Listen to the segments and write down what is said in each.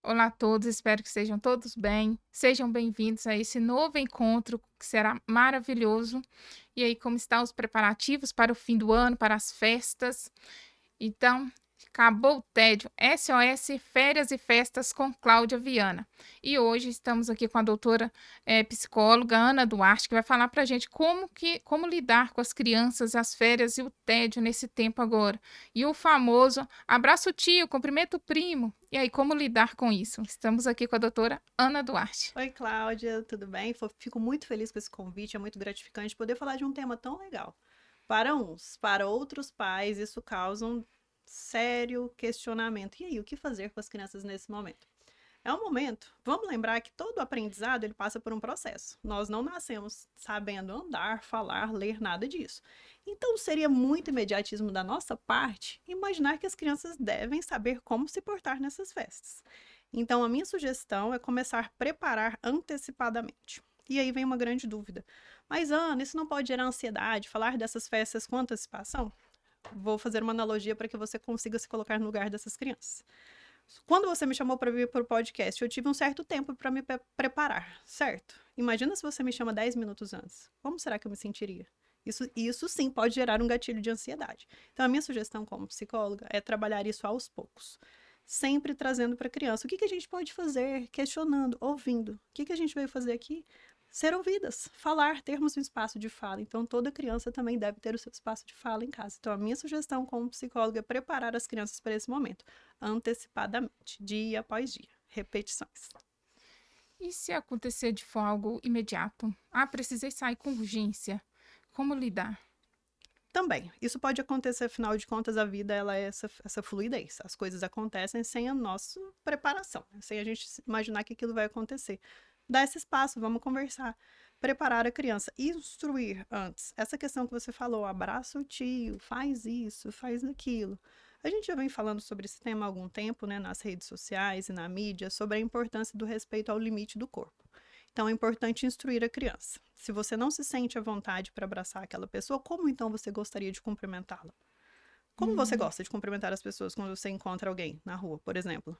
Olá a todos, espero que estejam todos bem. Sejam bem-vindos a esse novo encontro que será maravilhoso. E aí, como estão os preparativos para o fim do ano, para as festas? Então, acabou o tédio. SOS Férias e Festas com Cláudia Viana. E hoje estamos aqui com a doutora psicóloga Ana Duarte, que vai falar para a gente como lidar com as crianças, as férias e o tédio nesse tempo agora. E o famoso abraço o tio, cumprimento o primo. E aí, como lidar com isso? Estamos aqui com a doutora Ana Duarte. Oi, Cláudia, tudo bem? Fico muito feliz com esse convite, é muito gratificante poder falar de um tema tão legal. Para uns, para outros pais, isso causa um sério questionamento. E aí, o que fazer com as crianças nesse momento? É um momento, vamos lembrar que todo aprendizado ele passa por um processo. Nós não nascemos sabendo andar, falar, ler, nada disso. Então seria muito imediatismo da nossa parte imaginar que as crianças devem saber como se portar nessas festas. Então a minha sugestão é começar a preparar antecipadamente. E aí vem uma grande dúvida. Mas Ana, isso não pode gerar ansiedade, falar dessas festas com antecipação? Vou fazer uma analogia para que você consiga se colocar no lugar dessas crianças. Quando você me chamou para vir para o podcast, eu tive um certo tempo para me preparar, certo? Imagina se você me chama 10 minutos antes. Como será que eu me sentiria? Isso sim pode gerar um gatilho de ansiedade. Então, a minha sugestão como psicóloga é trabalhar isso aos poucos. Sempre trazendo para a criança. O que a gente pode fazer? Questionando, ouvindo. O que a gente veio fazer aqui? Ser ouvidas, falar, termos um espaço de fala. Então, toda criança também deve ter o seu espaço de fala em casa. Então, a minha sugestão como psicóloga é preparar as crianças para esse momento, antecipadamente, dia após dia, repetições. E se acontecer de for algo imediato? Ah, precisei sair com urgência. Como lidar? Também, isso pode acontecer, afinal de contas, a vida ela é essa fluidez. As coisas acontecem sem a nossa preparação, sem a gente imaginar que aquilo vai acontecer. Dá esse espaço, vamos conversar. Preparar a criança, instruir antes. Essa questão que você falou, abraça o tio, faz isso, faz aquilo. A gente já vem falando sobre esse tema há algum tempo, né, nas redes sociais e na mídia, sobre a importância do respeito ao limite do corpo. Então é importante instruir a criança. Se você não se sente à vontade para abraçar aquela pessoa, como então você gostaria de cumprimentá-la? Como você Hum, gosta de cumprimentar as pessoas quando você encontra alguém na rua, por exemplo?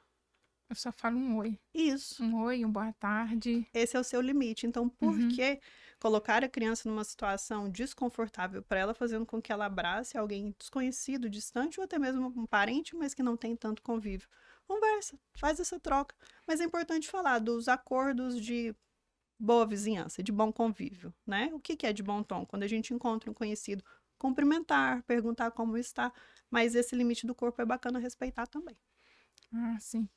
eu só falo um oi. Isso. Um oi, um boa tarde. Esse é o seu limite. Então, por Uhum. que colocar a criança numa situação desconfortável para ela, fazendo com que ela abrace alguém desconhecido, distante ou até mesmo um parente, mas que não tem tanto convívio? Conversa, faz essa troca. Mas é importante falar dos acordos de boa vizinhança, de bom convívio, né? O que é de bom tom? Quando a gente encontra um conhecido, cumprimentar, perguntar como está, mas esse limite do corpo é bacana respeitar também. Ah, sim.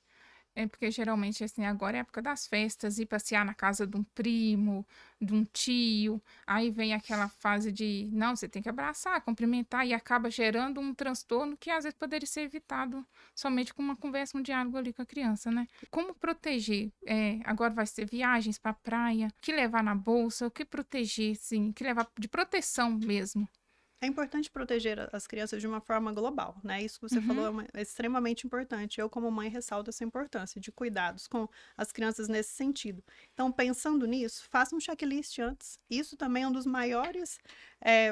É porque geralmente, assim, agora é a época das festas, ir passear na casa de um primo, de um tio, aí vem aquela fase de, não, você tem que abraçar, cumprimentar, e acaba gerando um transtorno que às vezes poderia ser evitado somente com uma conversa, um diálogo ali com a criança, né? Como proteger? Agora vai ser viagens para praia, o que levar na bolsa, o que proteger, sim, o que levar de proteção mesmo. É importante proteger as crianças de uma forma global, né? Isso que você falou Uhum. é extremamente importante. Eu, como mãe, ressalto essa importância de cuidados com as crianças nesse sentido. Então, pensando nisso, faça um checklist antes. Isso também é um dos maiores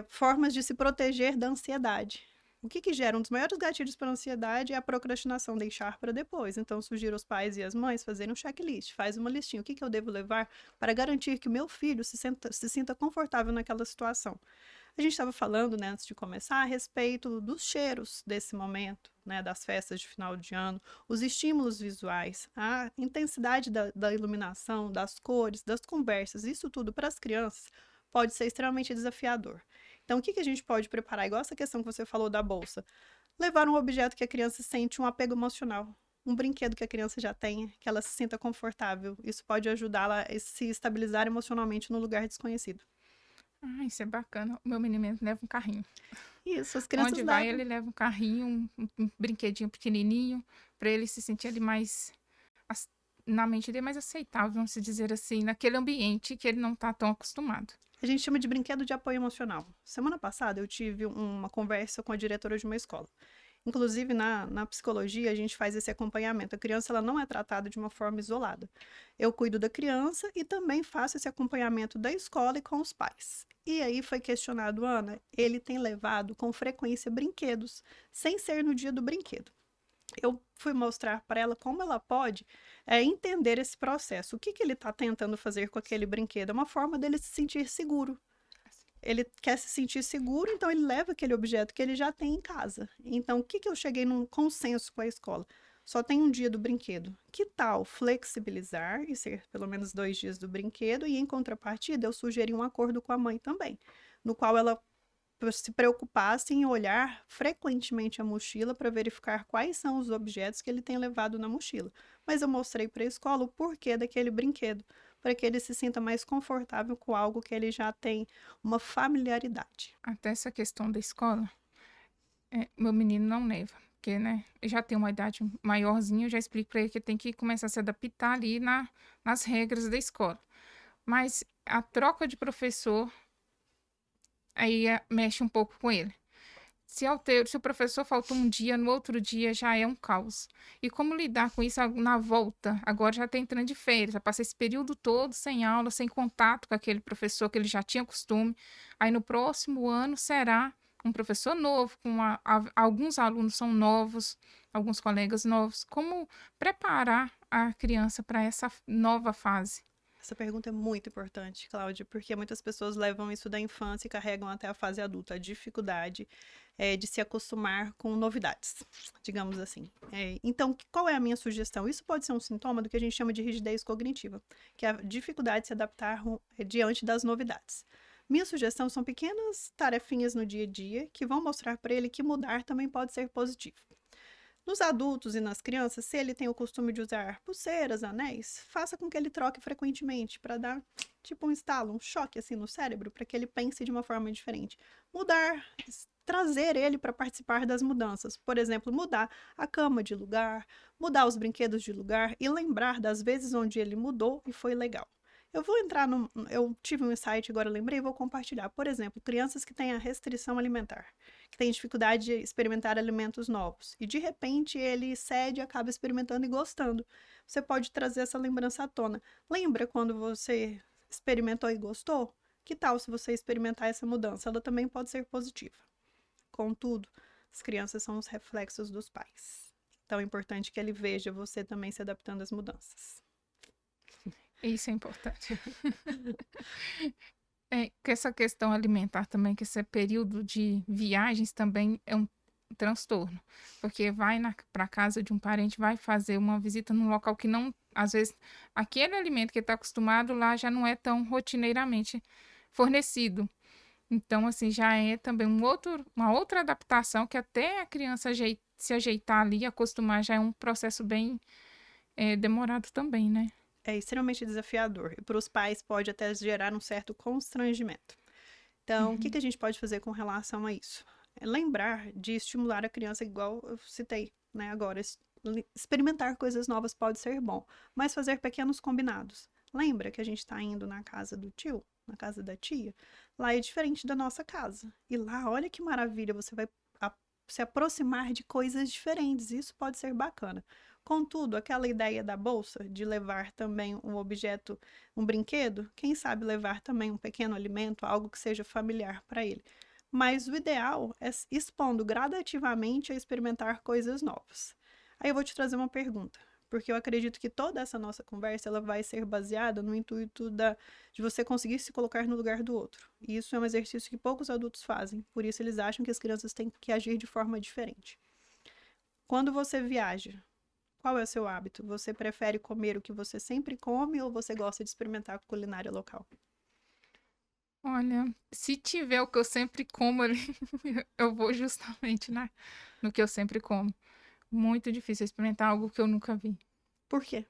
formas de se proteger da ansiedade. O que gera um dos maiores gatilhos para a ansiedade é a procrastinação, deixar para depois. Então, sugiro aos pais e às mães fazerem um checklist, faz uma listinha. O que eu devo levar para garantir que o meu filho se sinta confortável naquela situação? A gente estava falando, né, antes de começar, a respeito dos cheiros desse momento, né, das festas de final de ano, os estímulos visuais, a intensidade da iluminação, das cores, das conversas, isso tudo para as crianças pode ser extremamente desafiador. Então, o que a gente pode preparar? Igual essa questão que você falou da bolsa. Levar um objeto que a criança sente um apego emocional. Um brinquedo que a criança já tem, que ela se sinta confortável. Isso pode ajudá-la a se estabilizar emocionalmente no lugar desconhecido. Ah, isso é bacana. O meu menino mesmo leva um carrinho. Isso, as crianças Onde vai, levam. ele leva um carrinho, um brinquedinho pequenininho, para ele se sentir ali mais, ac- na mente dele, mais aceitável, vamos se dizer assim, naquele ambiente que ele não está tão acostumado. A gente chama de brinquedo de apoio emocional. Semana passada eu tive uma conversa com a diretora de uma escola. Inclusive, na psicologia, a gente faz esse acompanhamento. A criança ela não é tratada de uma forma isolada. Eu cuido da criança e também faço esse acompanhamento da escola e com os pais. E aí foi questionado, Ana, ele tem levado com frequência brinquedos, sem ser no dia do brinquedo. eu fui mostrar para ela como ela pode entender esse processo. O que que ele está tentando fazer com aquele brinquedo? É uma forma dele se sentir seguro. Ele quer se sentir seguro, então ele leva aquele objeto que ele já tem em casa. Então, o que que eu cheguei num consenso com a escola? Só tem um dia do brinquedo. Que tal flexibilizar e ser pelo menos 2 dias do brinquedo? E em contrapartida, eu sugeri um acordo com a mãe também, no qual ela se preocupasse em olhar frequentemente a mochila para verificar quais são os objetos que ele tem levado na mochila. Mas eu mostrei para a escola o porquê daquele brinquedo, para que ele se sinta mais confortável com algo que ele já tem uma familiaridade. Até essa questão da escola, meu menino não leva, porque, né, eu já tem uma idade maiorzinha, eu já explico para ele que tem que começar a se adaptar ali nas regras da escola. Mas a troca de professor aí mexe um pouco com ele. Se o professor faltou um dia, no outro dia já é um caos. E como lidar com isso na volta? Agora já está entrando de férias, já passa esse período todo sem aula, sem contato com aquele professor que ele já tinha costume. Aí no próximo ano será um professor novo, alguns alunos são novos, alguns colegas novos. Como preparar a criança para essa nova fase? Essa pergunta é muito importante, Cláudia, porque muitas pessoas levam isso da infância e carregam até a fase adulta, a dificuldade de se acostumar com novidades, digamos assim. Então, qual é a minha sugestão? Isso pode ser um sintoma do que a gente chama de rigidez cognitiva, que é a dificuldade de se adaptar diante das novidades. Minha sugestão são pequenas tarefinhas no dia a dia que vão mostrar para ele que mudar também pode ser positivo. Nos adultos e nas crianças, se ele tem o costume de usar pulseiras, anéis, faça com que ele troque frequentemente para dar tipo um estalo, um choque assim no cérebro, para que ele pense de uma forma diferente. Mudar, trazer ele para participar das mudanças. Por exemplo, mudar a cama de lugar, mudar os brinquedos de lugar e lembrar das vezes onde ele mudou e foi legal. Eu vou entrar no. Eu tive um insight, agora lembrei, e vou compartilhar. Por exemplo, crianças que têm a restrição alimentar, que têm dificuldade de experimentar alimentos novos. E de repente ele cede e acaba experimentando e gostando. Você pode trazer essa lembrança à tona. Lembra quando você experimentou e gostou? Que tal se você experimentar essa mudança? Ela também pode ser positiva. Contudo, as crianças são os reflexos dos pais. Então é importante que ele veja você também se adaptando às mudanças. Isso é importante. Que essa questão alimentar também, que esse período de viagens também é um transtorno, porque vai para casa de um parente, vai fazer uma visita num local que não, às vezes, aquele alimento que está acostumado lá já não é tão rotineiramente fornecido. Então, assim, já é também uma outra adaptação que até a criança se ajeitar ali, acostumar, já é um processo bem demorado também, né? É extremamente desafiador e para os pais pode até gerar um certo constrangimento. Então, o que a gente pode fazer com relação a isso? É lembrar de estimular a criança, igual eu citei, né, agora. Experimentar coisas novas pode ser bom, mas fazer pequenos combinados. Lembra que a gente está indo na casa do tio, na casa da tia? Lá é diferente da nossa casa. E lá, olha que maravilha, você vai se aproximar de coisas diferentes. Isso pode ser bacana. Contudo, aquela ideia da bolsa, de levar também um objeto, um brinquedo, quem sabe levar também um pequeno alimento, algo que seja familiar para ele. Mas o ideal é expondo gradativamente a experimentar coisas novas. Aí eu vou te trazer uma pergunta, porque eu acredito que toda essa nossa conversa ela vai ser baseada no intuito de você conseguir se colocar no lugar do outro. E isso é um exercício que poucos adultos fazem, por isso eles acham que as crianças têm que agir de forma diferente. Quando você viaja, qual é o seu hábito? Você prefere comer o que você sempre come ou você gosta de experimentar a culinária local? Olha, se tiver o que eu sempre como ali, eu vou justamente no que eu sempre como. Muito difícil experimentar algo que eu nunca vi. Por quê?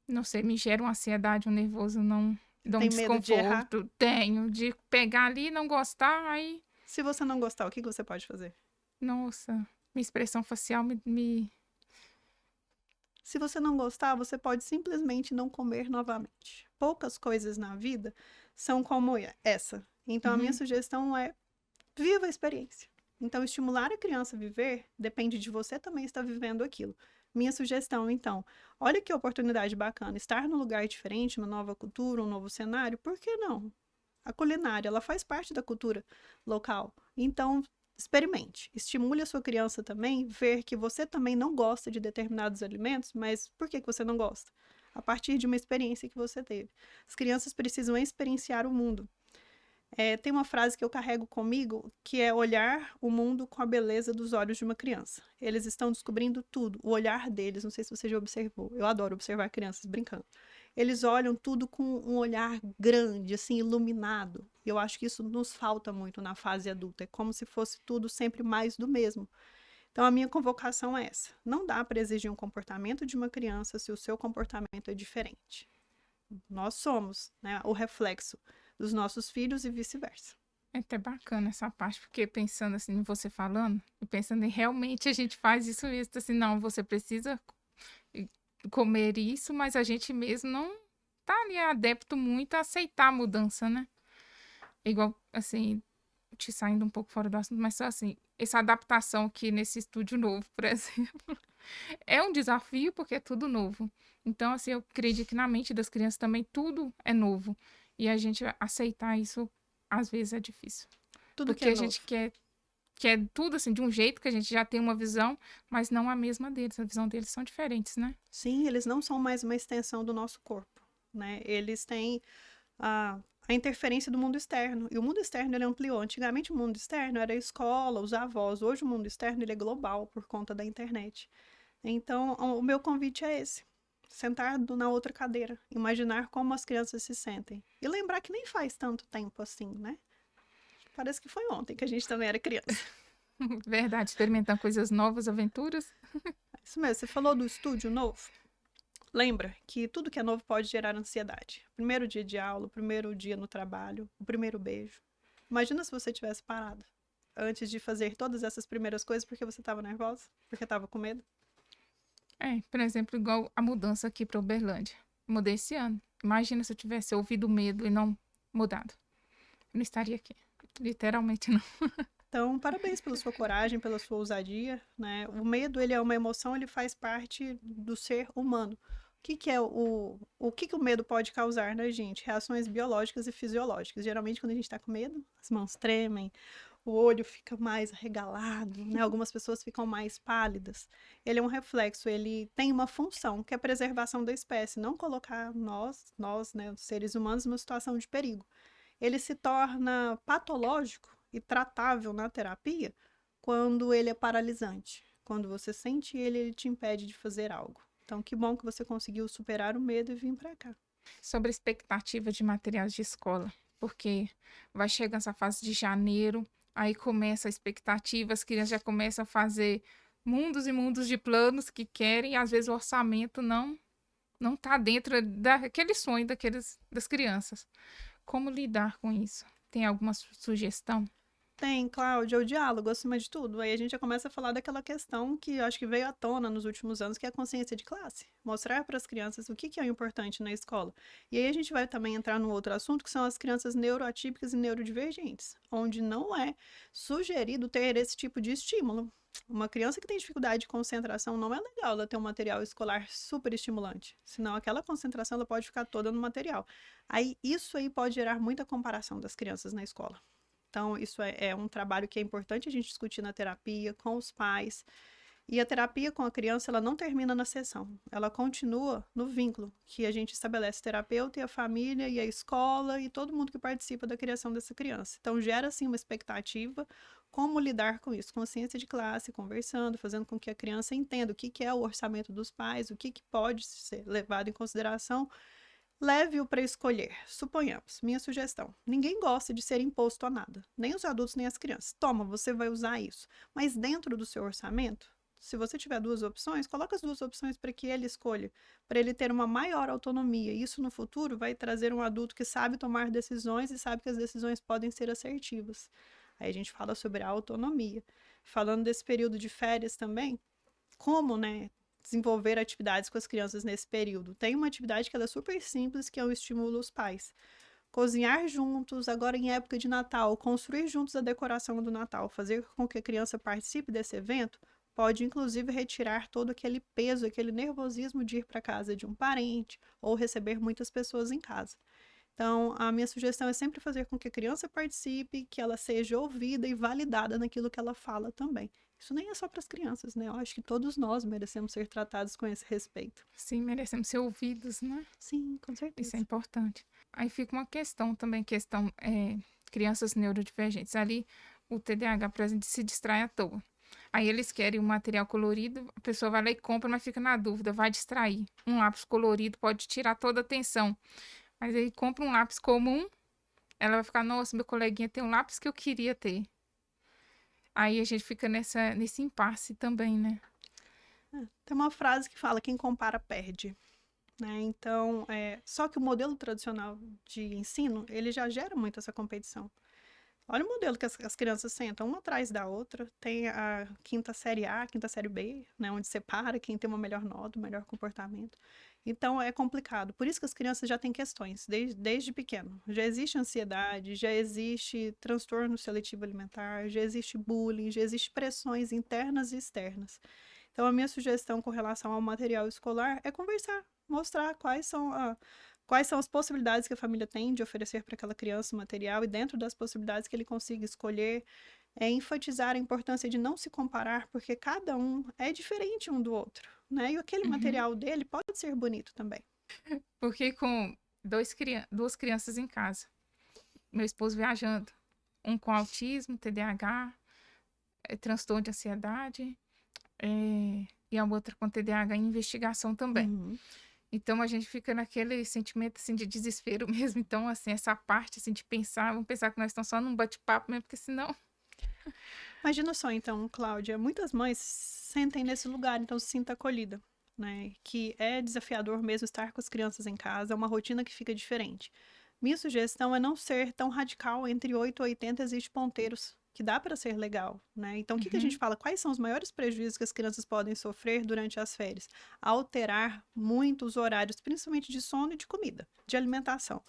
Não sei, me gera uma ansiedade, um nervoso, não dá um Tem medo de errar? desconforto. Tenho, de pegar ali e não gostar, aí, Se você não gostar, o que você pode fazer? nossa, minha expressão facial Se você não gostar, você pode simplesmente não comer novamente. Poucas coisas na vida são como essa. Então, a minha sugestão é viva a experiência. Então, estimular a criança a viver depende de você também estar vivendo aquilo. Minha sugestão, então, olha que oportunidade bacana, estar num lugar diferente, uma nova cultura, um novo cenário, por que não? A culinária, ela faz parte da cultura local. Então, experimente, estimule a sua criança também, ver que você também não gosta de determinados alimentos, mas por que que você não gosta? A partir de uma experiência que você teve. As crianças precisam experienciar o mundo. Tem uma frase que eu carrego comigo, que é olhar o mundo com a beleza dos olhos de uma criança. Eles estão descobrindo tudo, o olhar deles, não sei se você já observou, eu adoro observar crianças brincando. Eles olham tudo com um olhar grande, assim, iluminado. E eu acho que isso nos falta muito na fase adulta, é como se fosse tudo sempre mais do mesmo. Então, a minha convocação é essa. Não dá para exigir um comportamento de uma criança se o seu comportamento é diferente. Nós somos, né, o reflexo dos nossos filhos e vice-versa. É até bacana essa parte, porque pensando assim, em você falando, e pensando em realmente a gente faz isso mesmo, assim, não, você precisa comer isso, mas a gente mesmo não tá ali adepto muito a aceitar a mudança, né? Igual, assim, te saindo um pouco fora do assunto, mas só assim, essa adaptação aqui nesse estúdio novo, por exemplo, é um desafio porque é tudo novo. Então, assim, eu acredito que na mente das crianças também tudo é novo. E a gente aceitar isso, às vezes, é difícil. Tudo que Porque é a novo. gente quer tudo assim, de um jeito que a gente já tem uma visão, mas não a mesma deles. A visão deles são diferentes, né? Sim, eles não são mais uma extensão do nosso corpo, né? Eles têm a interferência do mundo externo. E o mundo externo ele ampliou. Antigamente o mundo externo era a escola, os avós. Hoje o mundo externo ele é global por conta da internet. Então, o meu convite é esse. Sentar na outra cadeira, imaginar como as crianças se sentem. E lembrar que nem faz tanto tempo assim, né? Parece que foi ontem que a gente também era criança. Verdade, experimentar coisas novas, aventuras. É isso mesmo, você falou do estúdio novo. Lembra que tudo que é novo pode gerar ansiedade. Primeiro dia de aula, o primeiro dia no trabalho, o primeiro beijo. Imagina se você tivesse parado antes de fazer todas essas primeiras coisas porque você estava nervosa, porque estava com medo. É, por exemplo, igual a mudança aqui para Uberlândia. Mudei esse ano. Imagina se eu tivesse ouvido o medo e não mudado. Eu não estaria aqui. Literalmente não. Então, parabéns pela sua coragem, pela sua ousadia, né? O medo, ele é uma emoção, ele faz parte do ser humano. Que é o que o medo pode causar na gente? Reações biológicas e fisiológicas. Geralmente, quando a gente está com medo, as mãos tremem, o olho fica mais arregalado, né? Algumas pessoas ficam mais pálidas. Ele é um reflexo, ele tem uma função, que é a preservação da espécie, não colocar nós, né, os seres humanos, numa situação de perigo. Ele se torna patológico e tratável na terapia quando ele é paralisante. Quando você sente ele, ele te impede de fazer algo. Então, que bom que você conseguiu superar o medo e vir para cá. Sobre a expectativa de materiais de escola. Porque vai chegando essa fase de janeiro, aí começa a expectativa, as crianças já começam a fazer mundos e mundos de planos que querem, e às vezes o orçamento não tá dentro daquele sonho das crianças. Como lidar com isso? Tem alguma sugestão? Tem, Cláudia, é o diálogo acima de tudo. Aí a gente já começa a falar daquela questão que eu acho que veio à tona nos últimos anos, que é a consciência de classe. Mostrar para as crianças o que é o importante na escola. E aí a gente vai também entrar num outro assunto, que são as crianças neuroatípicas e neurodivergentes, onde não é sugerido ter esse tipo de estímulo. Uma criança que tem dificuldade de concentração não é legal ela ter um material escolar super estimulante, senão aquela concentração ela pode ficar toda no material. Aí isso aí pode gerar muita comparação das crianças na escola. Então, isso é um trabalho que é importante a gente discutir na terapia, com os pais. E a terapia com a criança, ela não termina na sessão. Ela continua no vínculo que a gente estabelece, terapeuta e a família e a escola e todo mundo que participa da criação dessa criança. Então, gera, assim, uma expectativa, como lidar com isso? Consciência de classe, conversando, fazendo com que a criança entenda o que é o orçamento dos pais, o que pode ser levado em consideração. Leve-o para escolher. Suponhamos, minha sugestão. Ninguém gosta de ser imposto a nada, nem os adultos nem as crianças. Toma, você vai usar isso. Mas dentro do seu orçamento, se você tiver duas opções, coloca as duas opções para que ele escolha, para ele ter uma maior autonomia. Isso no futuro vai trazer um adulto que sabe tomar decisões e sabe que as decisões podem ser assertivas. Aí a gente fala sobre a autonomia. Falando desse período de férias também, como, né, desenvolver atividades com as crianças nesse período. Tem uma atividade que ela é super simples, que é o estímulo aos pais. Cozinhar juntos, agora em época de Natal, construir juntos a decoração do Natal, fazer com que a criança participe desse evento, pode inclusive retirar todo aquele peso, aquele nervosismo de ir para casa de um parente ou receber muitas pessoas em casa. Então, a minha sugestão é sempre fazer com que a criança participe, que ela seja ouvida e validada naquilo que ela fala também. Isso nem é só para as crianças, né? Eu acho que todos nós merecemos ser tratados com esse respeito. Sim, merecemos ser ouvidos, né? Sim, com Isso é certeza. importante. Aí fica uma questão também, crianças neurodivergentes. Ali, o TDAH, por exemplo, se distrai à toa. Aí eles querem um material colorido, a pessoa vai lá e compra, mas fica na dúvida, vai distrair. Um lápis colorido pode tirar toda a atenção. Mas aí compra um lápis comum, ela vai ficar, nossa, meu coleguinha tem um lápis que eu queria ter. Aí a gente fica nesse impasse também, né? Tem uma frase que fala: quem compara perde. Né? Então, só que o modelo tradicional de ensino, ele já gera muito essa competição. Olha o modelo que as crianças sentam uma atrás da outra. Tem a quinta série A, a quinta série B, né, onde separa quem tem uma melhor nota, um melhor comportamento. Então é complicado. Por isso que as crianças já têm questões, desde pequeno. Já existe ansiedade, já existe transtorno seletivo alimentar, já existe bullying, já existe pressões internas e externas. Então a minha sugestão com relação ao material escolar é conversar, mostrar quais são as possibilidades que a família tem de oferecer para aquela criança o material e dentro das possibilidades que ele consiga escolher, enfatizar a importância de não se comparar, porque cada um é diferente um do outro, né? E aquele Uhum. material dele pode ser bonito também. Porque com duas crianças em casa, meu esposo viajando, um com autismo, TDAH, transtorno de ansiedade, e a outra com TDAH em investigação também. Uhum. Então a gente fica naquele sentimento assim de desespero mesmo. Então, assim, essa parte assim, de pensar, vamos pensar que nós estamos só num bate-papo mesmo, porque senão. Imagina só, então, Cláudia, muitas mães sentem nesse lugar, então se sinta acolhida, né? Que é desafiador mesmo estar com as crianças em casa, é uma rotina que fica diferente. Minha sugestão é não ser tão radical entre 8 e 80 existe ponteiros, que dá para ser legal, né? Então, o que a gente Uhum, fala? Quais são os maiores prejuízos que as crianças podem sofrer durante as férias? Alterar muito os horários, principalmente de sono e de comida, de alimentação.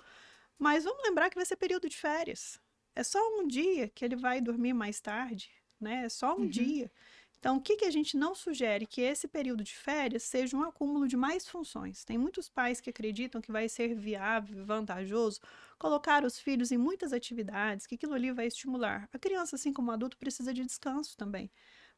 Mas vamos lembrar que vai ser período de férias. É só um dia que ele vai dormir mais tarde, né? É só um uhum, dia. Então, o que a gente não sugere? Que esse período de férias seja um acúmulo de mais funções. Tem muitos pais que acreditam que vai ser viável, vantajoso, colocar os filhos em muitas atividades, que aquilo ali vai estimular. A criança, assim como o adulto, precisa de descanso também.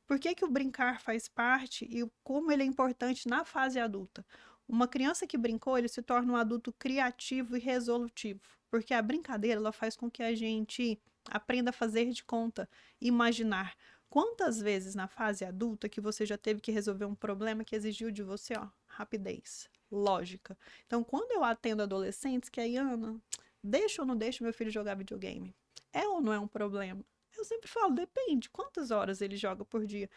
Por que o brincar faz parte e como ele é importante na fase adulta? Uma criança que brincou, ele se torna um adulto criativo e resolutivo, porque a brincadeira ela faz com que a gente aprenda a fazer de conta, imaginar. Quantas vezes na fase adulta que você já teve que resolver um problema que exigiu de você, ó, rapidez, lógica. Então, quando eu atendo adolescentes que aí, Ana, deixa ou não deixa meu filho jogar videogame? É ou não é um problema? Eu sempre falo, depende, quantas horas ele joga por dia.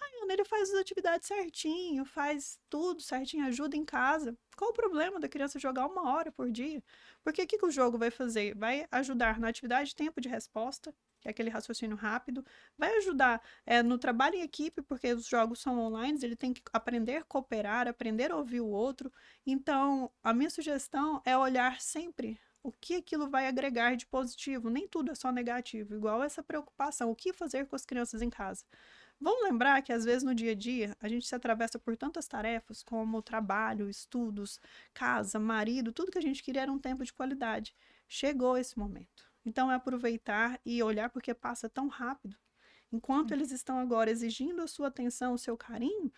Ai, Ana, ele faz as atividades certinho, faz tudo certinho, ajuda em casa. Qual o problema da criança jogar 1 hora por dia? Porque o que o jogo vai fazer? Vai ajudar na atividade de tempo de resposta, que é aquele raciocínio rápido, vai ajudar no trabalho em equipe, porque os jogos são online, ele tem que aprender a cooperar, aprender a ouvir o outro. Então, a minha sugestão é olhar sempre o que aquilo vai agregar de positivo. Nem tudo é só negativo, igual essa preocupação, o que fazer com as crianças em casa. Vamos lembrar que às vezes no dia a dia a gente se atravessa por tantas tarefas como trabalho, estudos, casa, marido, tudo que a gente queria era um tempo de qualidade. Chegou esse momento. Então é aproveitar e olhar porque passa tão rápido. Enquanto eles estão agora exigindo a sua atenção, o seu carinho,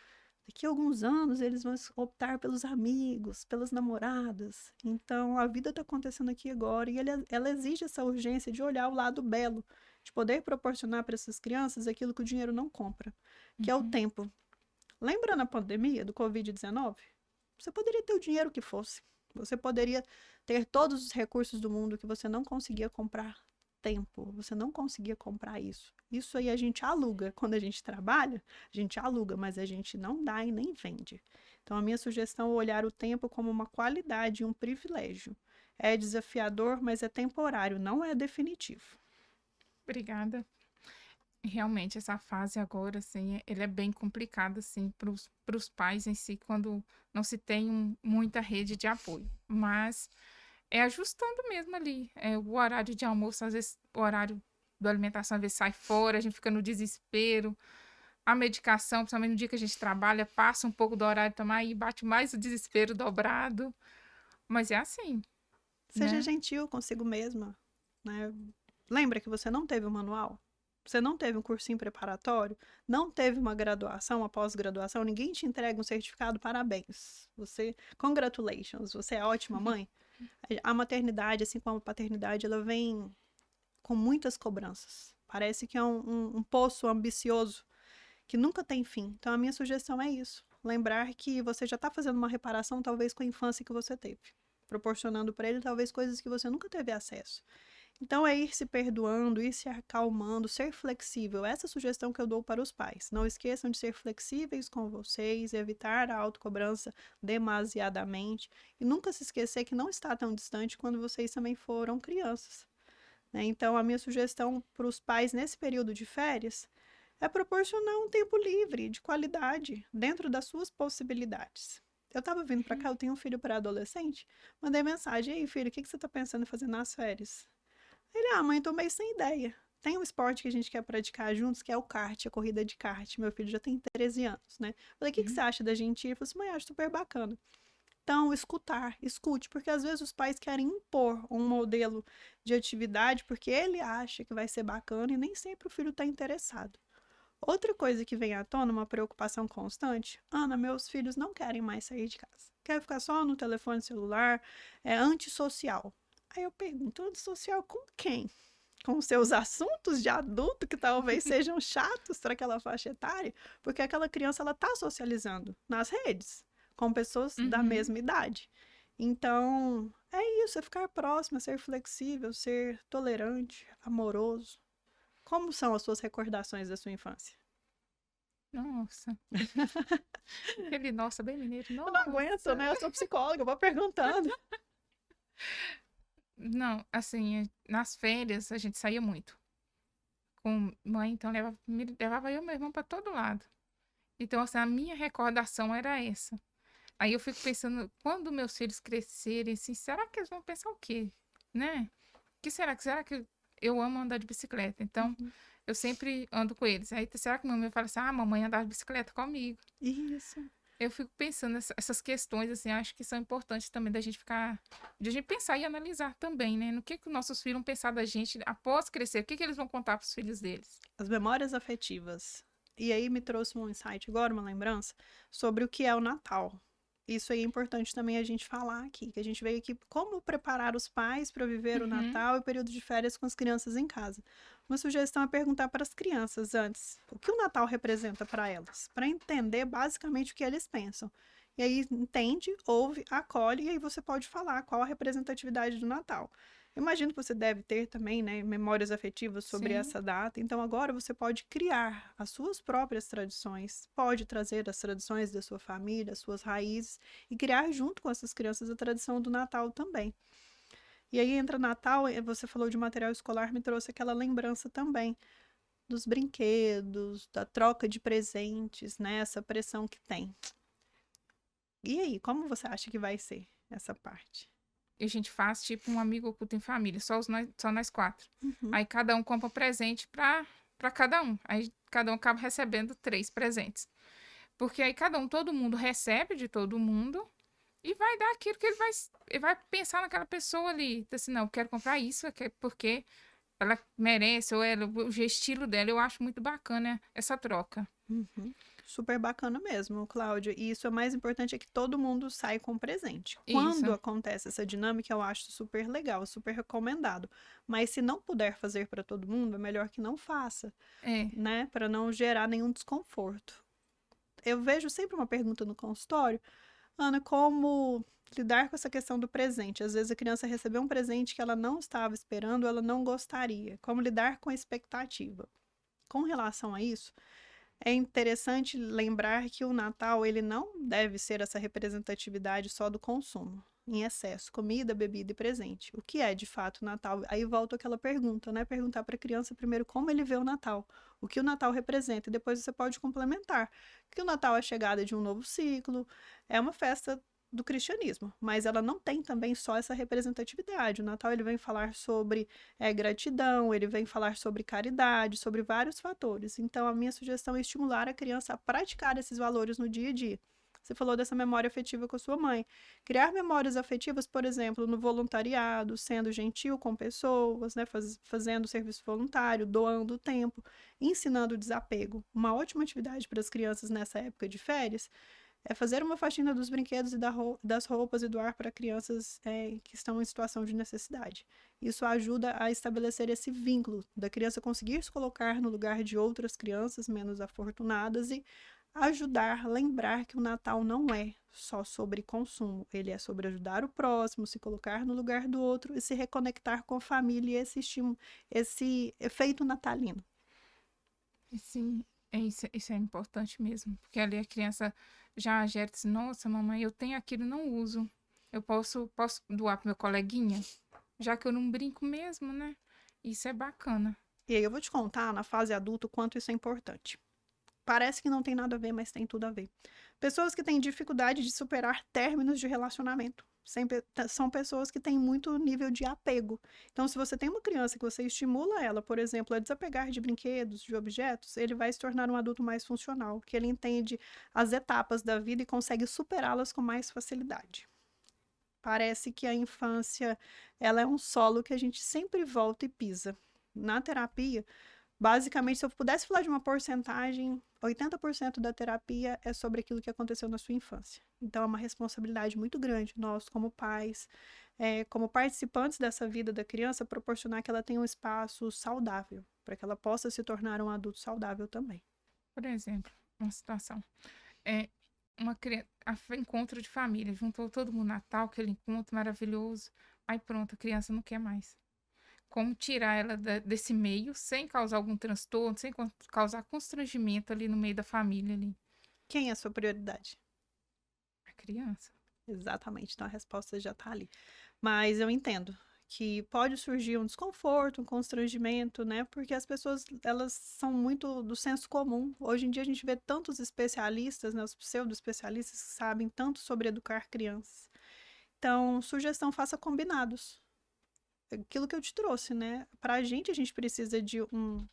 daqui a alguns anos eles vão optar pelos amigos, pelas namoradas. Então a vida está acontecendo aqui agora e ela exige essa urgência de olhar o lado belo, de poder proporcionar para essas crianças aquilo que o dinheiro não compra, que é o uhum, tempo. Lembra na pandemia do Covid-19? Você poderia ter o dinheiro que fosse. Você poderia ter todos os recursos do mundo que você não conseguia comprar tempo. Você não conseguia comprar isso. Isso aí a gente aluga. Quando a gente trabalha, a gente aluga, mas a gente não dá e nem vende. Então, a minha sugestão é olhar o tempo como uma qualidade e um privilégio. É desafiador, mas é temporário, não é definitivo. obrigada. Realmente, essa fase agora, assim, ele é bem complicado, assim, para os pais em si, quando não se tem muita rede de apoio. Mas é ajustando mesmo ali. O horário de almoço, às vezes, o horário da alimentação, às vezes sai fora, a gente fica no desespero. A medicação, principalmente no dia que a gente trabalha, passa um pouco do horário de tomar e bate mais o desespero dobrado. Mas é assim. Seja né? gentil consigo mesma, né? Lembra que você não teve um manual? Você não teve um cursinho preparatório? Não teve uma graduação, uma pós-graduação? Ninguém te entrega um certificado, parabéns. Congratulations, você é ótima mãe. A maternidade, assim como a paternidade, ela vem com muitas cobranças. Parece que é um poço ambicioso que nunca tem fim. Então, a minha sugestão é isso. Lembrar que você já está fazendo uma reparação, talvez, com a infância que você teve. Proporcionando para ele, talvez, coisas que você nunca teve acesso. Então, é ir se perdoando, ir se acalmando, ser flexível. Essa é a sugestão que eu dou para os pais. Não esqueçam de ser flexíveis com vocês, evitar a autocobrança demasiadamente. E nunca se esquecer que não está tão distante quando vocês também foram crianças, né? Então, a minha sugestão para os pais nesse período de férias é proporcionar um tempo livre, de qualidade, dentro das suas possibilidades. Eu estava vindo para cá, eu tenho um filho pré-adolescente, mandei mensagem: "Ei, filho, o que você está pensando em fazer nas férias?" Ele: "Ah, mãe, tô meio sem ideia. Tem um esporte que a gente quer praticar juntos, que é o kart, a corrida de kart. Meu filho já tem 13 anos, né?" Falei: "O que você Uhum. acha da gente ir?" Ele falou assim: "Mãe, acho super bacana." Então, escutar, escute, porque às vezes os pais querem impor um modelo de atividade porque ele acha que vai ser bacana e nem sempre o filho está interessado. Outra coisa que vem à tona, uma preocupação constante: "Ana, meus filhos não querem mais sair de casa. Quer ficar só no telefone celular, é antissocial." Aí eu pergunto: antissocial com quem? Com os seus assuntos de adulto que talvez sejam chatos para aquela faixa etária? Porque aquela criança ela está socializando nas redes com pessoas da Uhum. mesma idade. Então, é isso, é ficar próximo, é ser flexível, ser tolerante, amoroso. Como são as suas recordações da sua infância? Nossa, aquele nossa bem mineiro, Eu não aguento, nossa. né? Eu sou psicóloga, eu vou perguntando. Não, assim, nas férias a gente saía muito com mãe, então levava eu e meu irmão para todo lado. Então, assim, a minha recordação era essa. Aí eu fico pensando, quando meus filhos crescerem, assim, será que eles vão pensar o quê? Né? Será que eu amo andar de bicicleta? Então, Uhum. eu sempre ando com eles. Aí, será que mamãe fala assim, ah, mamãe andava de bicicleta comigo? Isso. Eu fico pensando essas questões, assim, acho que são importantes também de a gente pensar e analisar também, né? No que os nossos filhos vão pensar da gente após crescer, o que eles vão contar para os filhos deles. As memórias afetivas. E aí me trouxe um insight agora, uma lembrança, sobre o que é o Natal. Isso aí é importante também a gente falar aqui, que a gente veio aqui como preparar os pais para viver o Uhum, Natal e o período de férias com as crianças em casa. Uma sugestão é perguntar para as crianças antes o que o Natal representa para elas, para entender basicamente o que eles pensam. E aí entende, ouve, acolhe, e aí você pode falar qual a representatividade do Natal. Imagino que você deve ter também, né, memórias afetivas sobre sim, essa data. Então agora você pode criar as suas próprias tradições, pode trazer as tradições da sua família, as suas raízes e criar junto com essas crianças a tradição do Natal também. E aí entra Natal, você falou de material escolar, me trouxe aquela lembrança também dos brinquedos, da troca de presentes, né, essa pressão que tem. E aí, como você acha que vai ser essa parte? e a gente faz tipo um amigo oculto em família, só nós quatro. Uhum. Aí cada um compra um presente para cada um. Aí cada um acaba recebendo 3 presentes. Porque aí todo mundo recebe de todo mundo e vai dar aquilo que ele vai pensar naquela pessoa ali. Então, assim, não, eu quero comprar isso porque ela merece, o estilo dela. Eu acho muito bacana essa troca. Uhum. Super bacana mesmo, Cláudia. E isso é mais importante, é que todo mundo sai com presente. Isso, Quando acontece essa dinâmica, eu acho super legal, super recomendado. Mas se não puder fazer para todo mundo, é melhor que não faça, é. né? Para não gerar nenhum desconforto. Eu vejo sempre uma pergunta no consultório: "Ana, como lidar com essa questão do presente?" Às vezes a criança recebeu um presente que ela não estava esperando, ela não gostaria. Como lidar com a expectativa? Com relação a isso, é interessante lembrar que o Natal ele não deve ser essa representatividade só do consumo em excesso, comida, bebida e presente. O que é de fato o Natal? Aí volta aquela pergunta, né? Perguntar para a criança primeiro como ele vê o Natal, o que o Natal representa, e depois você pode complementar. Que o Natal é a chegada de um novo ciclo, é uma festa do cristianismo, mas ela não tem também só essa representatividade. O Natal ele vem falar sobre gratidão, ele vem falar sobre caridade, sobre vários fatores. Então, a minha sugestão é estimular a criança a praticar esses valores no dia a dia. Você falou dessa memória afetiva com a sua mãe. Criar memórias afetivas, por exemplo, no voluntariado, sendo gentil com pessoas, né, fazendo serviço voluntário, doando tempo, ensinando desapego. Uma ótima atividade para as crianças nessa época de férias é fazer uma faxina dos brinquedos e das roupas e doar para crianças que estão em situação de necessidade. Isso ajuda a estabelecer esse vínculo da criança conseguir se colocar no lugar de outras crianças menos afortunadas e ajudar, lembrar que o Natal não é só sobre consumo, ele é sobre ajudar o próximo, se colocar no lugar do outro e se reconectar com a família e esse estímulo, esse efeito natalino. Sim, isso é importante mesmo, porque ali a criança já gera assim, nossa, mamãe, eu tenho aquilo, não uso. Eu posso doar pro meu coleguinha, já que eu não brinco mesmo, né? Isso é bacana. E aí eu vou te contar, na fase adulta, o quanto isso é importante. Parece que não tem nada a ver, mas tem tudo a ver. Pessoas que têm dificuldade de superar términos de relacionamento. São pessoas que têm muito nível de apego. Então, se você tem uma criança que você estimula ela, por exemplo, a desapegar de brinquedos, de objetos, ele vai se tornar um adulto mais funcional, que ele entende as etapas da vida e consegue superá-las com mais facilidade. Parece que a infância, ela é um solo que a gente sempre volta e pisa. Na terapia, basicamente, se eu pudesse falar de uma porcentagem, 80% da terapia é sobre aquilo que aconteceu na sua infância. Então, é uma responsabilidade muito grande, nós, como pais, como participantes dessa vida da criança, proporcionar que ela tenha um espaço saudável, para que ela possa se tornar um adulto saudável também. Por exemplo, uma situação. É uma criança, encontro de família, juntou todo mundo no Natal, aquele encontro maravilhoso. Aí pronto, a criança não quer mais. Como tirar ela desse meio sem causar algum transtorno, sem causar constrangimento ali no meio da família ali. Quem é a sua prioridade? A criança. Exatamente, então a resposta já está ali. Mas eu entendo que pode surgir um desconforto, um constrangimento, né? Porque as pessoas, elas são muito do senso comum. Hoje em dia a gente vê tantos especialistas, né? Os pseudo-especialistas que sabem tanto sobre educar crianças. Então, sugestão, faça combinados. Aquilo que eu te trouxe, né? Para a gente precisa de um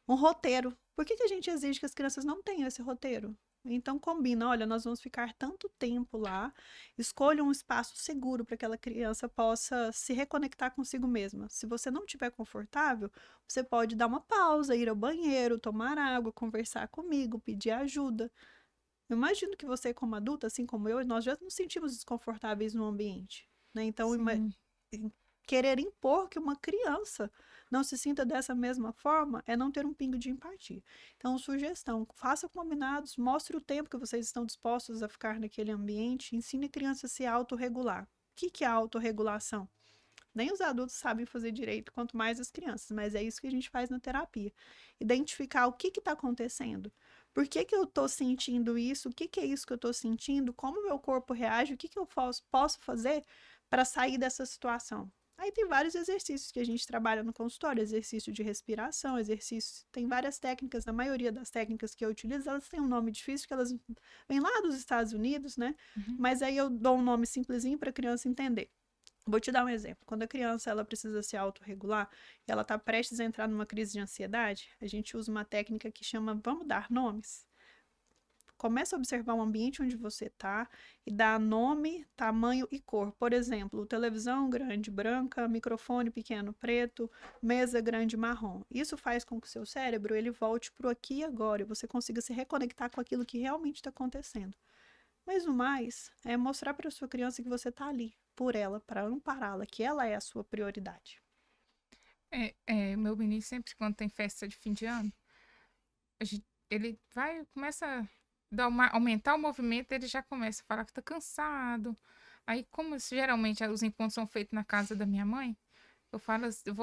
roteiro. Por que a gente exige que as crianças não tenham esse roteiro? Então combina, olha, nós vamos ficar tanto tempo lá, escolha um espaço seguro para que aquela criança possa se reconectar consigo mesma. Se você não estiver confortável, você pode dar uma pausa, ir ao banheiro, tomar água, conversar comigo, pedir ajuda. Eu imagino que você, como adulta, assim como eu, nós já nos sentimos desconfortáveis no ambiente, né? Então, Sim. querer impor que uma criança não se sinta dessa mesma forma é não ter um pingo de empatia. Então, sugestão, faça combinados, mostre o tempo que vocês estão dispostos a ficar naquele ambiente, ensine a criança a se autorregular. O que é autorregulação? Nem os adultos sabem fazer direito, quanto mais as crianças, mas é isso que a gente faz na terapia. Identificar o que está acontecendo. Por que eu estou sentindo isso? O que é isso que eu estou sentindo? Como meu corpo reage? O que eu posso fazer para sair dessa situação? Aí tem vários exercícios que a gente trabalha no consultório, exercício de respiração, exercício, tem várias técnicas, a maioria das técnicas que eu utilizo, elas têm um nome difícil, que elas vêm lá dos Estados Unidos, né? Uhum. Mas aí eu dou um nome simplesinho para a criança entender. Vou te dar um exemplo. Quando a criança ela precisa se autorregular e ela está prestes a entrar numa crise de ansiedade, a gente usa uma técnica que chama vamos dar nomes. Começa a observar o ambiente onde você está e dá nome, tamanho e cor. Por exemplo, televisão grande branca, microfone pequeno preto, mesa grande marrom. Isso faz com que o seu cérebro ele volte para o aqui e agora e você consiga se reconectar com aquilo que realmente está acontecendo. Mas o mais é mostrar para a sua criança que você está ali por ela, para ampará-la, que ela é a sua prioridade. Meu menino sempre, quando tem festa de fim de ano, ele começa a aumentar o movimento, ele já começa a falar que tá cansado. Aí, como geralmente os encontros são feitos na casa da minha mãe, eu falo assim, eu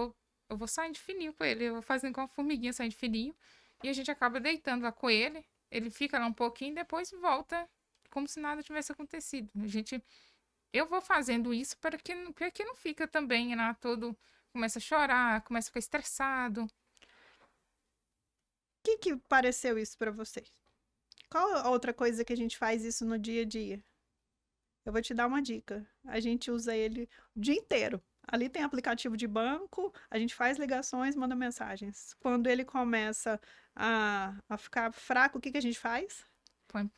vou saindo de fininho com ele, eu vou fazendo com uma formiguinha saindo de fininho, e a gente acaba deitando lá com ele fica lá um pouquinho e depois volta como se nada tivesse acontecido. Eu vou fazendo isso para que não fica também, né, todo começa a chorar, começa a ficar estressado. O que pareceu isso para você? Qual a outra coisa que a gente faz isso no dia a dia? Eu vou te dar uma dica. A gente usa ele o dia inteiro. Ali tem aplicativo de banco, a gente faz ligações, manda mensagens. Quando ele começa a ficar fraco, o que a gente faz? Põe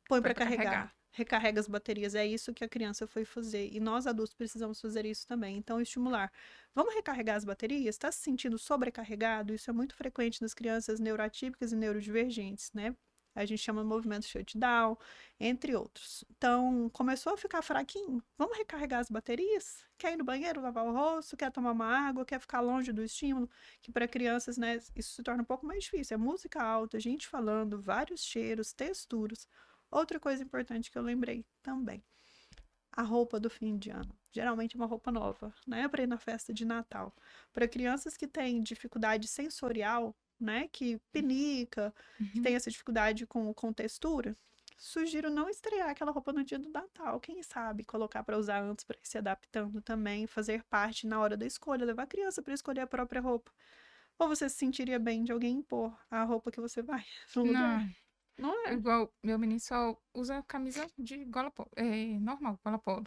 Põe para carregar. recarrega as baterias. É isso que a criança foi fazer. E nós adultos precisamos fazer isso também. Então, estimular. Vamos recarregar as baterias? Está se sentindo sobrecarregado? Isso é muito frequente nas crianças neuroatípicas e neurodivergentes, né? A gente chama de movimento shutdown, entre outros. Então, começou a ficar fraquinho. Vamos recarregar as baterias? Quer ir no banheiro, lavar o rosto? Quer tomar uma água? Quer ficar longe do estímulo? Que para crianças, né, isso se torna um pouco mais difícil. É música alta, gente falando, vários cheiros, texturas. Outra coisa importante que eu lembrei também. A roupa do fim de ano. Geralmente é uma roupa nova, né? Para ir na festa de Natal. Para crianças que têm dificuldade sensorial, né? Que pinica, que Uhum. tem essa dificuldade com textura, sugiro não estrear aquela roupa no dia do Natal. Quem sabe colocar para usar antes para ir se adaptando também, fazer parte na hora da escolha, levar a criança para escolher a própria roupa. Ou você se sentiria bem de alguém impor a roupa que você vai no lugar? Não, Não é? igual meu menino só usa camisa de gola polo, normal, gola polo.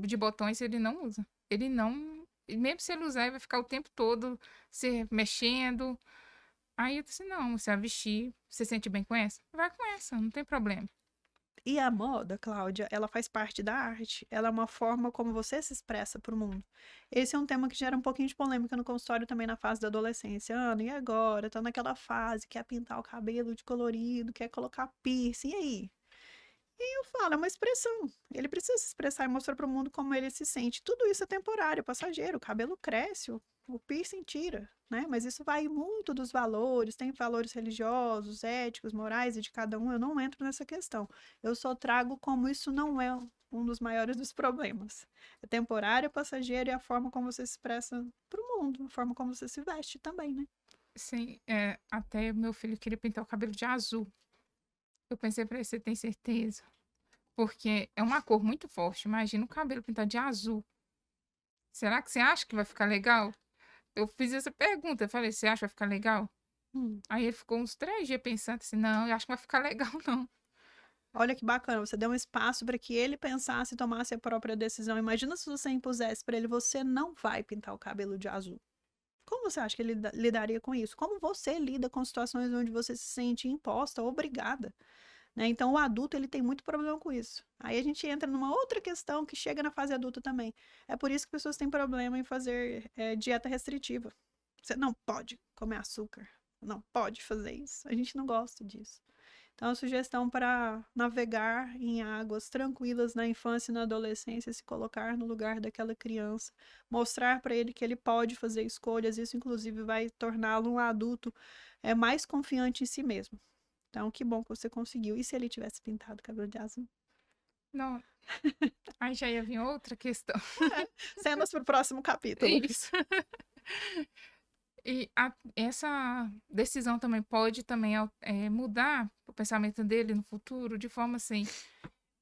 De botões ele não usa. Ele não, e mesmo se ele usar, ele vai ficar o tempo todo se mexendo. Aí eu disse, não, você vai vestir, você se sente bem com essa? Vai com essa, não tem problema. E a moda, Cláudia, ela faz parte da arte. Ela é uma forma como você se expressa para o mundo. Esse é um tema que gera um pouquinho de polêmica no consultório também na fase da adolescência. Ana, e agora? Tá naquela fase, quer pintar o cabelo de colorido, quer colocar piercing, e aí? Eu falo, é uma expressão. Ele precisa se expressar e mostrar para o mundo como ele se sente. Tudo isso é temporário, passageiro. O cabelo cresce, o piercing tira, né? Mas isso vai muito dos valores, tem valores religiosos, éticos, morais e de cada um. Eu não entro nessa questão. Eu só trago como isso não é um dos maiores dos problemas. É temporário, é passageiro e a forma como você se expressa para o mundo, a forma como você se veste também, né? Sim, até meu filho queria pintar o cabelo de azul. Eu pensei pra ele, você tem certeza? Porque é uma cor muito forte. Imagina o cabelo pintado de azul. Será que você acha que vai ficar legal? Eu fiz essa pergunta. Eu falei, você acha que vai ficar legal? Hum. Aí ele ficou uns 3 dias pensando assim, não, eu acho que vai ficar legal, não. Olha que bacana, você deu um espaço para que ele pensasse e tomasse a própria decisão. Imagina se você impusesse para ele, você não vai pintar o cabelo de azul. Como você acha que ele lidaria com isso? Como você lida com situações onde você se sente imposta, obrigada, né? Então, o adulto, ele tem muito problema com isso. Aí a gente entra numa outra questão que chega na fase adulta também. É por isso que pessoas têm problema em fazer dieta restritiva. Você não pode comer açúcar, não pode fazer isso. A gente não gosta disso. Então, a sugestão para navegar em águas tranquilas na infância e na adolescência, se colocar no lugar daquela criança, mostrar para ele que ele pode fazer escolhas, isso inclusive vai torná-lo um adulto mais confiante em si mesmo. Então, que bom que você conseguiu. E se ele tivesse pintado o cabelo de azul? Não, aí já ia vir outra questão. Cenas para o próximo capítulo. Isso. E essa decisão também pode também mudar o pensamento dele no futuro de forma assim,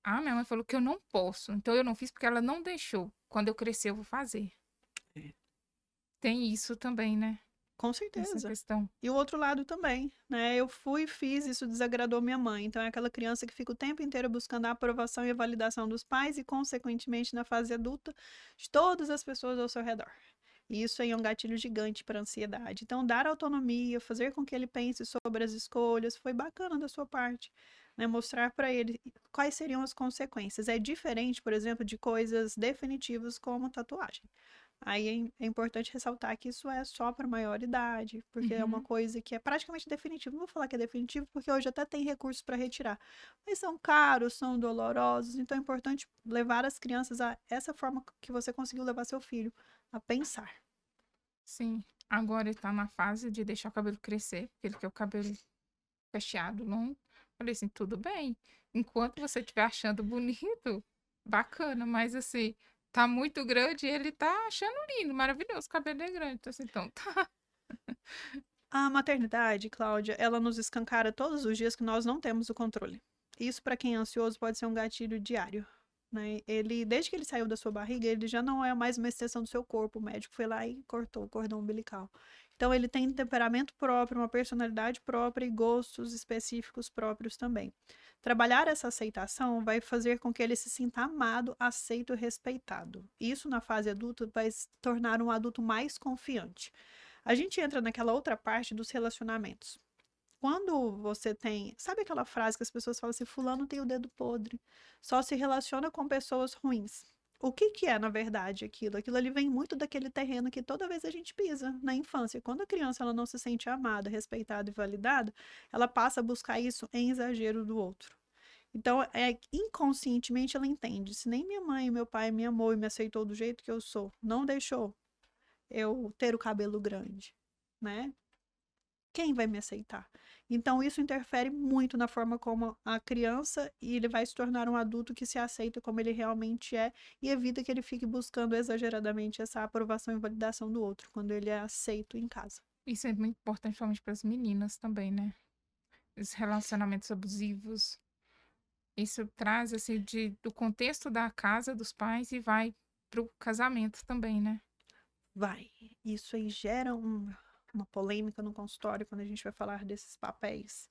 ah, minha mãe falou que eu não posso, então eu não fiz porque ela não deixou. Quando eu crescer, eu vou fazer. É. Tem isso também, né? Com Essa certeza. questão. E o outro lado também, né? Eu fui, fiz, isso desagradou minha mãe. Então é aquela criança que fica o tempo inteiro buscando a aprovação e a validação dos pais e, consequentemente, na fase adulta, de todas as pessoas ao seu redor. E isso aí é um gatilho gigante para a ansiedade. Então, dar autonomia, fazer com que ele pense sobre as escolhas, foi bacana da sua parte. Né? Mostrar para ele quais seriam as consequências. É diferente, por exemplo, de coisas definitivas como tatuagem. Aí é importante ressaltar que isso é só para maior idade, porque é uma Uhum. coisa que é praticamente definitiva. Não vou falar que é definitivo, porque hoje até tem recursos para retirar, mas são caros, são dolorosos, então é importante levar as crianças a essa forma que você conseguiu levar seu filho a pensar. Sim. Agora ele tá na fase de deixar o cabelo crescer, porque ele quer o cabelo cacheado, longo. Falei assim, tudo bem. Enquanto você estiver achando bonito, bacana, mas assim, tá muito grande e ele tá achando lindo, maravilhoso, o cabelo é grande. Então, assim, então tá. A maternidade, Cláudia, ela nos escancara todos os dias que nós não temos o controle. Isso, para quem é ansioso, pode ser um gatilho diário. Né? Ele, desde que ele saiu da sua barriga, ele já não é mais uma extensão do seu corpo. O médico foi lá e cortou o cordão umbilical. Então, ele tem temperamento próprio, uma personalidade própria e gostos específicos próprios também. Trabalhar essa aceitação vai fazer com que ele se sinta amado, aceito e respeitado. Isso, na fase adulta, vai se tornar um adulto mais confiante. A gente entra naquela outra parte dos relacionamentos. quando você tem. Sabe aquela frase que as pessoas falam assim: Fulano tem o dedo podre, só se relaciona com pessoas ruins. O que que é, na verdade, aquilo? Aquilo ali vem muito daquele terreno que toda vez a gente pisa na infância. Quando a criança ela não se sente amada, respeitada e validada, ela passa a buscar isso em exagero do outro. Então, inconscientemente ela entende. Se nem minha mãe, meu pai me amou e me aceitou do jeito que eu sou, não deixou eu ter o cabelo grande, né? Quem vai me aceitar? Então, isso interfere muito na forma como a criança e ele vai se tornar um adulto que se aceita como ele realmente é e evita que ele fique buscando exageradamente essa aprovação e validação do outro quando ele é aceito em casa. Isso é muito importante, principalmente para as meninas também, né? Os relacionamentos abusivos. Isso traz, assim, do contexto da casa dos pais e vai pro casamento também, né? Vai. Isso aí gera uma polêmica no consultório quando a gente vai falar desses papéis.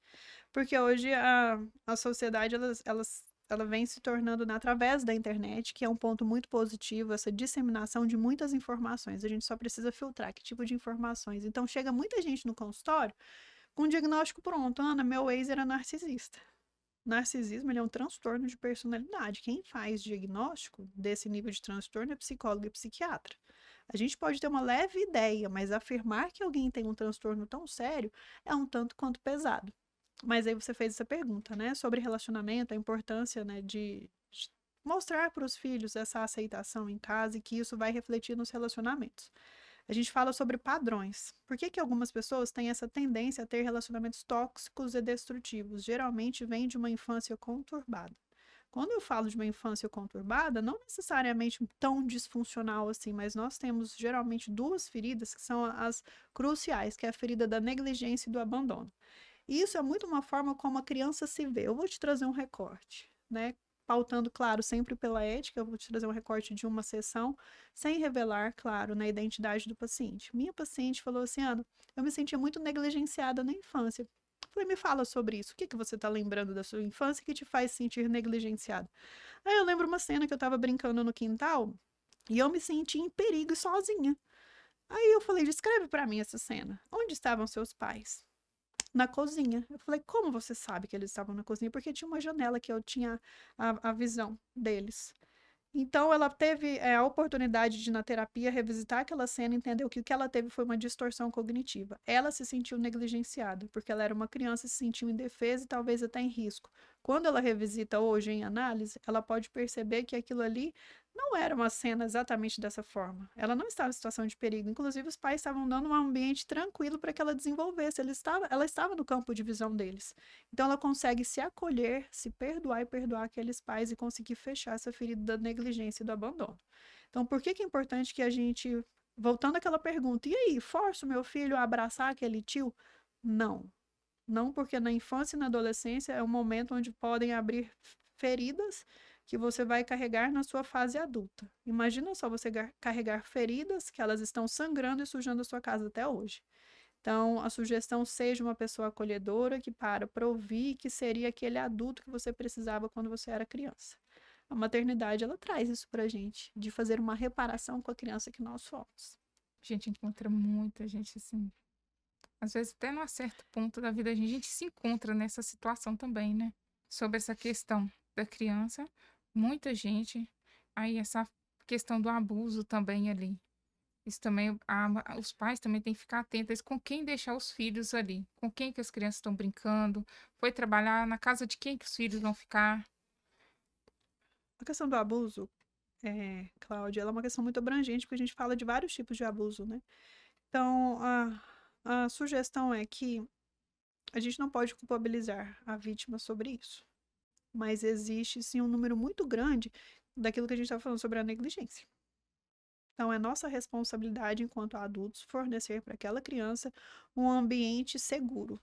Porque hoje a sociedade ela vem se tornando através da internet, que é um ponto muito positivo, essa disseminação de muitas informações. A gente só precisa filtrar que tipo de informações. Então chega muita gente no consultório com um diagnóstico pronto. Ana, meu ex era narcisista. Narcisismo ele é um transtorno de personalidade. Quem faz diagnóstico desse nível de transtorno é psicólogo e psiquiatra. A gente pode ter uma leve ideia, mas afirmar que alguém tem um transtorno tão sério é um tanto quanto pesado. Mas aí você fez essa pergunta, né, sobre relacionamento, a importância, né, de mostrar para os filhos essa aceitação em casa e que isso vai refletir nos relacionamentos. A gente fala sobre padrões. Por que que algumas pessoas têm essa tendência a ter relacionamentos tóxicos e destrutivos? Geralmente vem de uma infância conturbada. Quando eu falo de uma infância conturbada, não necessariamente tão disfuncional assim, mas nós temos geralmente duas feridas que são as cruciais, que é a ferida da negligência e do abandono. E isso é muito uma forma como a criança se vê. Eu vou te trazer um recorte, né? Pautando, claro, sempre pela ética, eu vou te trazer um recorte de uma sessão, sem revelar, claro, na identidade do paciente. Minha paciente falou assim, Ana, eu me sentia muito negligenciada na infância. Eu falei, me fala sobre isso. O que que você está lembrando da sua infância que te faz sentir negligenciada? Aí eu lembro uma cena que eu estava brincando no quintal e eu me senti em perigo e sozinha. Aí eu falei, descreve para mim essa cena. Onde estavam seus pais? Na cozinha. Eu falei, como você sabe que eles estavam na cozinha? Porque tinha uma janela que eu tinha a visão deles. Então, ela teve a oportunidade de, na terapia, revisitar aquela cena e entender que o que ela teve foi uma distorção cognitiva. Ela se sentiu negligenciada, porque ela era uma criança e se sentiu indefesa e talvez até em risco. Quando ela revisita hoje em análise, ela pode perceber que aquilo ali não era uma cena exatamente dessa forma. Ela não estava em situação de perigo. Inclusive, os pais estavam dando um ambiente tranquilo para que ela desenvolvesse. Ela estava no campo de visão deles. Então, ela consegue se acolher, se perdoar e perdoar aqueles pais e conseguir fechar essa ferida da negligência e do abandono. Então, por que que é importante que a gente, voltando àquela pergunta, e aí, forço meu filho a abraçar aquele tio? Não. Não, porque na infância e na adolescência é um momento onde podem abrir feridas que você vai carregar na sua fase adulta. Imagina só você carregar feridas que elas estão sangrando e sujando a sua casa até hoje. Então, a sugestão seja uma pessoa acolhedora que para ouvir, que seria aquele adulto que você precisava quando você era criança. A maternidade, ela traz isso pra gente, de fazer uma reparação com a criança que nós fomos. A gente encontra muita gente assim. Às vezes, até num certo ponto da vida, a gente se encontra nessa situação também, né? Sobre essa questão da criança, muita gente. Aí, essa questão do abuso também ali. Isso também, os pais também têm que ficar atentos com quem deixar os filhos ali, com quem que as crianças estão brincando, foi trabalhar na casa de quem que os filhos vão ficar. A questão do abuso, Cláudia, ela é uma questão muito abrangente, porque a gente fala de vários tipos de abuso, né? Então, a sugestão é que a gente não pode culpabilizar a vítima sobre isso, mas existe sim um número muito grande daquilo que a gente está falando sobre a negligência. Então, é nossa responsabilidade enquanto adultos fornecer para aquela criança um ambiente seguro,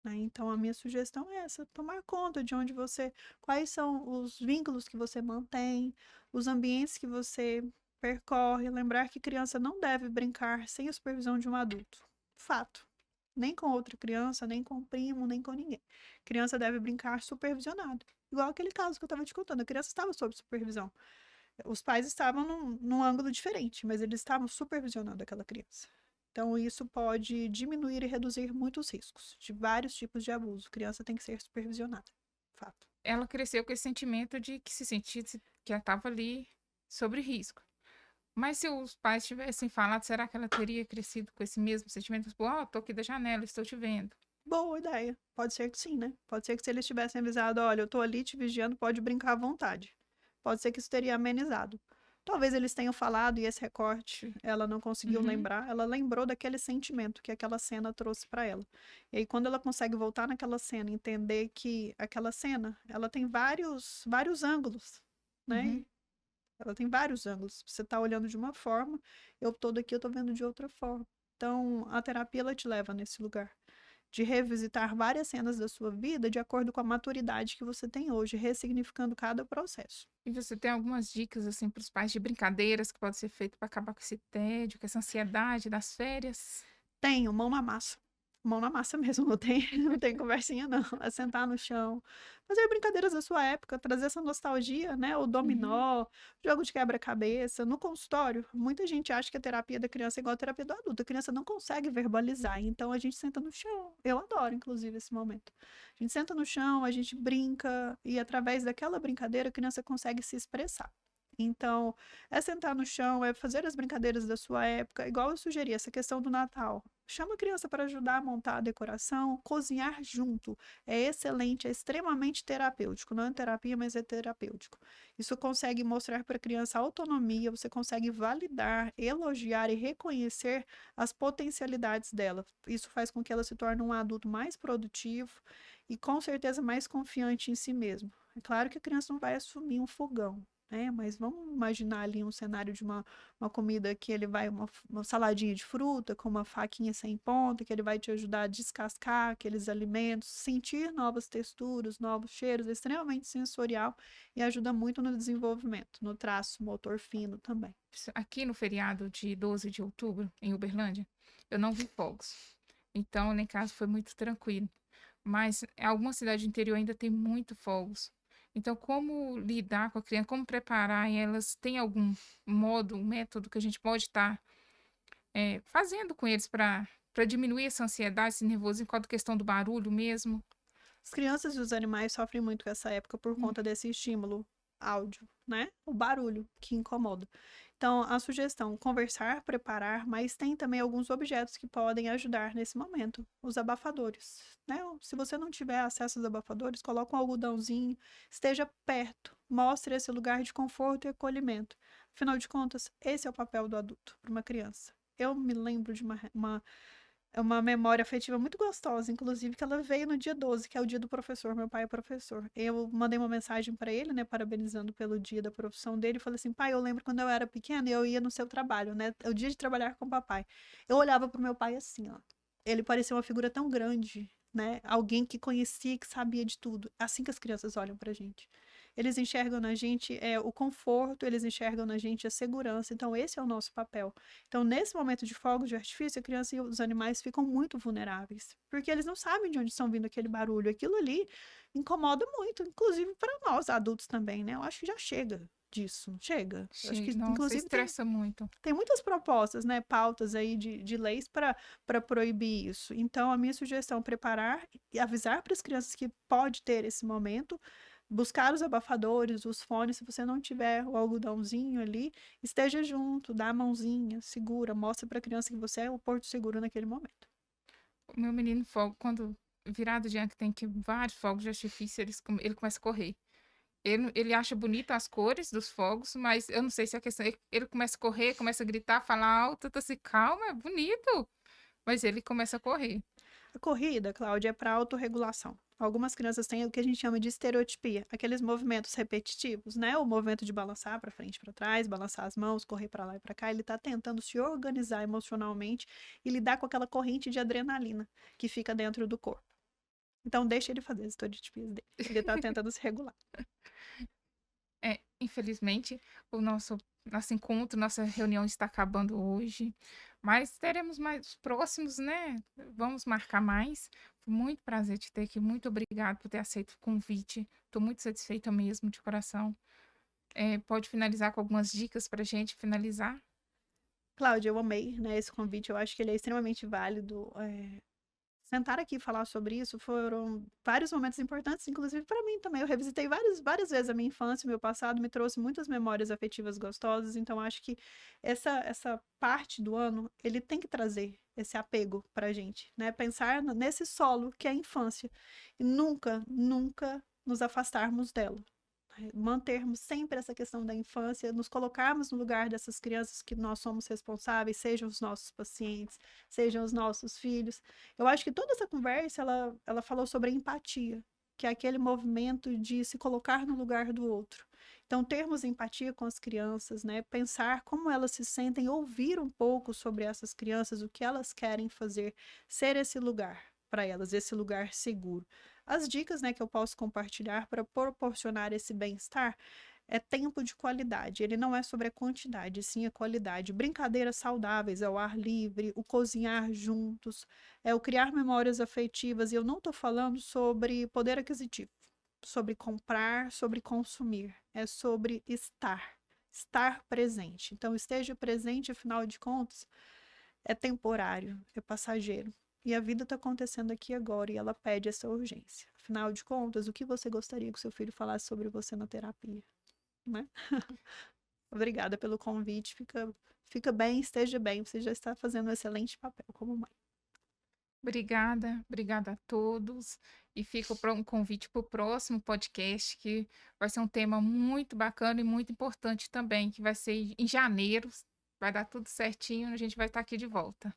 né? Então, a minha sugestão é essa: tomar conta de onde você, quais são os vínculos que você mantém, os ambientes que você percorre, lembrar que criança não deve brincar sem a supervisão de um adulto. Fato. Nem com outra criança, nem com o primo, nem com ninguém. Criança deve brincar supervisionado. Igual aquele caso que eu estava te contando, a criança estava sob supervisão. Os pais estavam num ângulo diferente, mas eles estavam supervisionando aquela criança. Então, isso pode diminuir e reduzir muitos riscos de vários tipos de abuso. Criança tem que ser supervisionada. Fato. Ela cresceu com esse sentimento de que se sentisse que ela estava ali sobre risco. Mas se os pais tivessem falado, será que ela teria crescido com esse mesmo sentimento? Tipo, ó, tô aqui da janela, estou te vendo. Boa ideia. Pode ser que sim, né? Pode ser que se eles tivessem avisado, olha, eu tô ali te vigiando, pode brincar à vontade. Pode ser que isso teria amenizado. Talvez eles tenham falado e esse recorte ela não conseguiu Uhum, lembrar. Ela lembrou daquele sentimento que aquela cena trouxe para ela. E aí, quando ela consegue voltar naquela cena, entender que aquela cena, ela tem vários ângulos, né? uhum. Ela tem vários ângulos. Você tá olhando de uma forma, eu tô daqui, eu tô vendo de outra forma. Então, a terapia, ela te leva nesse lugar de revisitar várias cenas da sua vida de acordo com a maturidade que você tem hoje, ressignificando cada processo. E você tem algumas dicas, assim, para os pais de brincadeiras que pode ser feito para acabar com esse tédio, com essa ansiedade das férias? Tenho mão na massa. Mão na massa mesmo, não tem conversinha não. É sentar no chão, fazer brincadeiras da sua época, trazer essa nostalgia, né? O Uhum. dominó, jogo de quebra-cabeça. No consultório, muita gente acha que a terapia da criança é igual a terapia do adulto. A criança não consegue verbalizar, então a gente senta no chão. Eu adoro, inclusive, esse momento. A gente senta no chão, a gente brinca, e através daquela brincadeira a criança consegue se expressar. Então, é sentar no chão, é fazer as brincadeiras da sua época, igual eu sugeri, essa questão do Natal. Chama a criança para ajudar a montar a decoração, cozinhar junto. É excelente, é extremamente terapêutico. Não é terapia, mas é terapêutico. Isso consegue mostrar para a criança autonomia, você consegue validar, elogiar e reconhecer as potencialidades dela. Isso faz com que ela se torne um adulto mais produtivo e com certeza mais confiante em si mesmo. É claro que a criança não vai assumir um fogão, né? Mas vamos imaginar ali um cenário de uma comida que ele vai, uma saladinha de fruta com uma faquinha sem ponta, que ele vai te ajudar a descascar aqueles alimentos, sentir novas texturas, novos cheiros, é extremamente sensorial e ajuda muito no desenvolvimento, no traço motor fino também. Aqui no feriado de 12 de outubro, em Uberlândia, eu não vi fogos. Então, lá em casa foi muito tranquilo. Mas alguma cidade interior ainda tem muito fogos. Então, como lidar com a criança, como preparar elas? Tem algum modo, um método que a gente pode estar fazendo com eles para diminuir essa ansiedade, esse nervosismo, com a questão do barulho mesmo? As crianças e os animais sofrem muito com essa época por Hum. conta desse estímulo áudio, né? O barulho que incomoda. Então, a sugestão, conversar, preparar, mas tem também alguns objetos que podem ajudar nesse momento. Os abafadores, né? Se você não tiver acesso aos abafadores, coloque um algodãozinho, esteja perto, mostre esse lugar de conforto e acolhimento. Afinal de contas, esse é o papel do adulto para uma criança. Eu me lembro de uma memória afetiva muito gostosa, inclusive, que ela veio no dia 12, que é o dia do professor. Meu pai é professor. Eu mandei uma mensagem para ele, né, parabenizando pelo dia da profissão dele. E falei assim: pai, eu lembro quando eu era pequena e eu ia no seu trabalho, né? É o dia de trabalhar com o papai. Eu olhava pro meu pai assim, ó. Ele parecia uma figura tão grande, né? Alguém que conhecia, que sabia de tudo. É assim que as crianças olham pra gente. Eles enxergam na gente o conforto, eles enxergam na gente a segurança. Então, esse é o nosso papel. Então, nesse momento de fogos de artifício, a criança e os animais ficam muito vulneráveis, porque eles não sabem de onde estão vindo aquele barulho. Aquilo ali incomoda muito, inclusive para nós adultos também, né? Eu acho que já chega disso, chega. Eu acho que, Nossa, inclusive, tem, estressa muito. tem muitas propostas, né? Pautas aí de leis para proibir isso. Então, a minha sugestão é preparar e avisar para as crianças que pode ter esse momento, buscar os abafadores, os fones, se você não tiver o algodãozinho ali, esteja junto, dá a mãozinha, segura, mostra para a criança que você é o porto seguro naquele momento. O meu menino fogo, quando virado de ano que tem que vários fogos de artifício, ele começa a correr. Ele acha bonito as cores dos fogos, mas eu não sei se é a questão. Ele começa a correr, começa a gritar, falar alto, tá assim, calma, é bonito. Mas ele começa a correr. A corrida, Cláudia, é para autorregulação. Algumas crianças têm o que a gente chama de estereotipia, aqueles movimentos repetitivos, né? O movimento de balançar para frente e para trás, balançar as mãos, correr para lá e para cá. Ele está tentando se organizar emocionalmente e lidar com aquela corrente de adrenalina que fica dentro do corpo. Então, deixa ele fazer as estereotipias dele. Ele está tentando se regular. Infelizmente, o nosso encontro, nossa reunião está acabando hoje, mas teremos mais próximos, né? Vamos marcar mais. Foi muito prazer te ter aqui. Muito obrigado por ter aceito o convite. Estou muito satisfeita mesmo, de coração. Pode finalizar com algumas dicas para a gente finalizar? Cláudia, eu amei, né, esse convite, eu acho que ele é extremamente válido. Sentar aqui e falar sobre isso foram vários momentos importantes, inclusive para mim também. Eu revisitei várias vezes a minha infância, o meu passado, me trouxe muitas memórias afetivas gostosas, então acho que essa parte do ano, ele tem que trazer esse apego pra gente, né? Pensar nesse solo que é a infância e nunca nos afastarmos dela. Mantermos sempre essa questão da infância, nos colocarmos no lugar dessas crianças que nós somos responsáveis, sejam os nossos pacientes, sejam os nossos filhos. Eu acho que toda essa conversa, ela falou sobre a empatia, que é aquele movimento de se colocar no lugar do outro. Então, termos empatia com as crianças, né? Pensar como elas se sentem, ouvir um pouco sobre essas crianças, o que elas querem fazer, ser esse lugar para elas, esse lugar seguro. As dicas, né, que eu posso compartilhar para proporcionar esse bem-estar é tempo de qualidade. Ele não é sobre a quantidade, sim a qualidade. Brincadeiras saudáveis ao ar livre, o cozinhar juntos, é o criar memórias afetivas. E eu não estou falando sobre poder aquisitivo, sobre comprar, sobre consumir. É sobre estar presente. Então, esteja presente, afinal de contas, é temporário, é passageiro. E a vida está acontecendo aqui agora e ela pede essa urgência. Afinal de contas, o que você gostaria que seu filho falasse sobre você na terapia, né? Obrigada pelo convite. Fica bem, esteja bem. Você já está fazendo um excelente papel como mãe. Obrigada a todos. E fica um convite para o próximo podcast, que vai ser um tema muito bacana e muito importante também, que vai ser em janeiro. Vai dar tudo certinho, a gente vai estar aqui de volta.